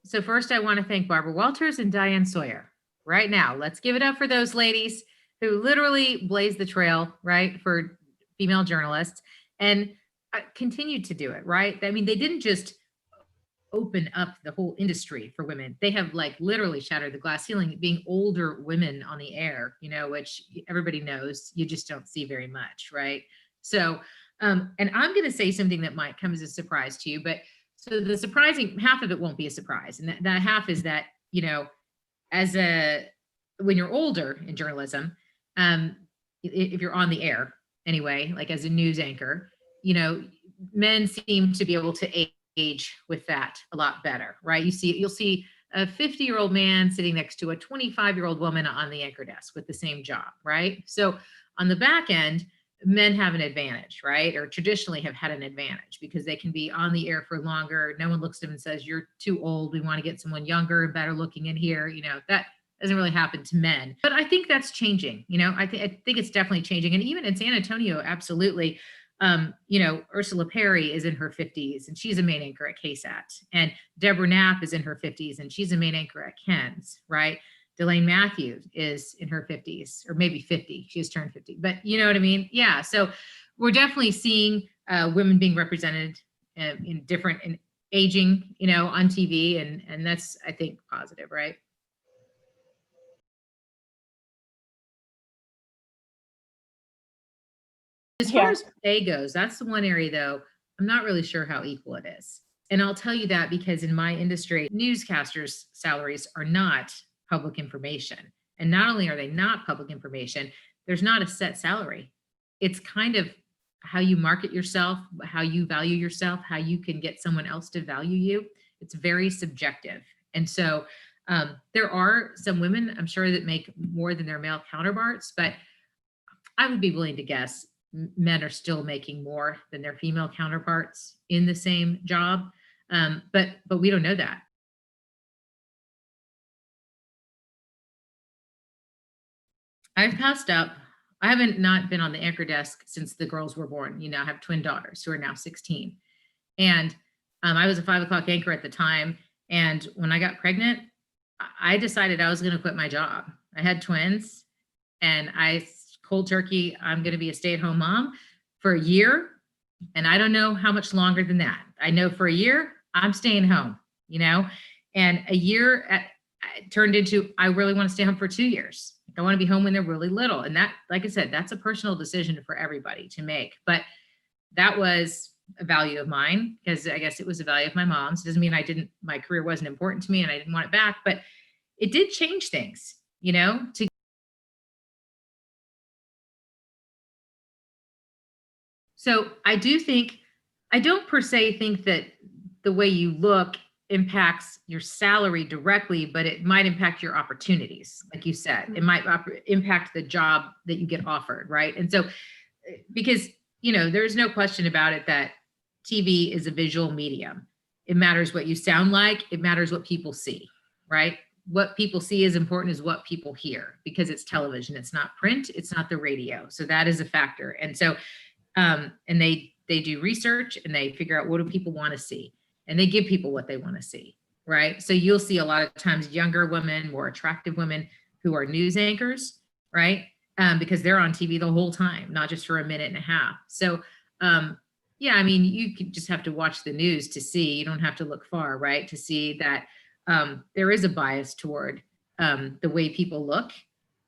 So first, I want to thank Barbara Walters and Diane Sawyer. Right now, let's give it up for those ladies who literally blazed the trail, right, for female journalists and continued to do it, right? I mean, they didn't just open up the whole industry for women. They have like literally shattered the glass ceiling, being older women on the air, which everybody knows you just don't see very much, right? So, and I'm going to say something that might come as a surprise to you, but so the surprising half of it won't be a surprise. And that half is that, when you're older in journalism, if you're on the air anyway, like as a news anchor, men seem to be able to age with that a lot better, right? You'll see a 50-year-old man sitting next to a 25-year-old woman on the anchor desk with the same job, right? So on the back end, men have an advantage, right? Or traditionally have had an advantage because they can be on the air for longer. No one looks at them and says, you're too old. We want to get someone younger and better looking in here. That doesn't really happen to men. But I think that's changing. I think it's definitely changing. And even in San Antonio, absolutely. Ursula Perry is in her 50s and she's a main anchor at KSAT. And Deborah Knapp is in her 50s and she's a main anchor at Ken's, right? Delane Matthews is in her 50s or maybe 50. She has turned 50, but you know what I mean? Yeah. So we're definitely seeing women being represented in different in aging, on TV. And that's, I think, positive, right? As far as pay goes, that's the one area, though, I'm not really sure how equal it is. And I'll tell you that because in my industry, newscasters' salaries are not public information. And not only are they not public information, there's not a set salary. It's kind of how you market yourself, how you value yourself, how you can get someone else to value you. It's very subjective. And so there are some women, I'm sure, that make more than their male counterparts, but I would be willing to guess men are still making more than their female counterparts in the same job. But we don't know that. I've passed up. I haven't not been on the anchor desk since the girls were born. I have twin daughters who are now 16. And I was a 5 o'clock anchor at the time. And when I got pregnant, I decided I was going to quit my job. I had twins and cold turkey, I'm going to be a stay-at-home mom for a year. And I don't know how much longer than that. I know for a year, I'm staying home, and a year turned into, I really want to stay home for 2 years. I want to be home when they're really little. And that, like I said, that's a personal decision for everybody to make. But that was a value of mine because I guess it was a value of my mom's. It doesn't mean my career wasn't important to me and I didn't want it back, but it did change things, So I don't per se think that the way you look impacts your salary directly, but it might impact your opportunities. Like you said, it might impact the job that you get offered, right? And so, because, there's no question about it that TV is a visual medium. It matters what you sound like. It matters what people see, right? What people see is important as what people hear because it's television. It's not print. It's not the radio. So that is a factor. And so, and they do research and they figure out what do people want to see and they give people what they want to see, right? So you'll see a lot of times younger women, more attractive women who are news anchors, right? Because they're on TV the whole time, not just for a minute and a half. So yeah, I mean, you just have to watch the news to see, you don't have to look far, right? To see that there is a bias toward the way people look,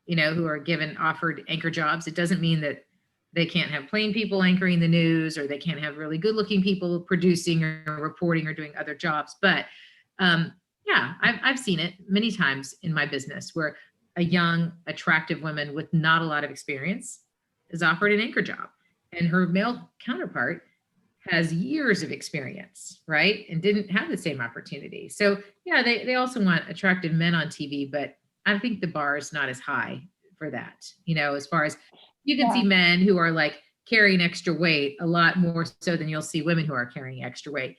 who are offered anchor jobs. It doesn't mean that they can't have plain people anchoring the news or they can't have really good looking people producing or reporting or doing other jobs. But yeah, I've seen it many times in my business where a young, attractive woman with not a lot of experience is offered an anchor job and her male counterpart has years of experience, right? And didn't have the same opportunity. So yeah, they also want attractive men on TV, but I think the bar is not as high for that, as far as you can see men who are like carrying extra weight a lot more so than you'll see women who are carrying extra weight.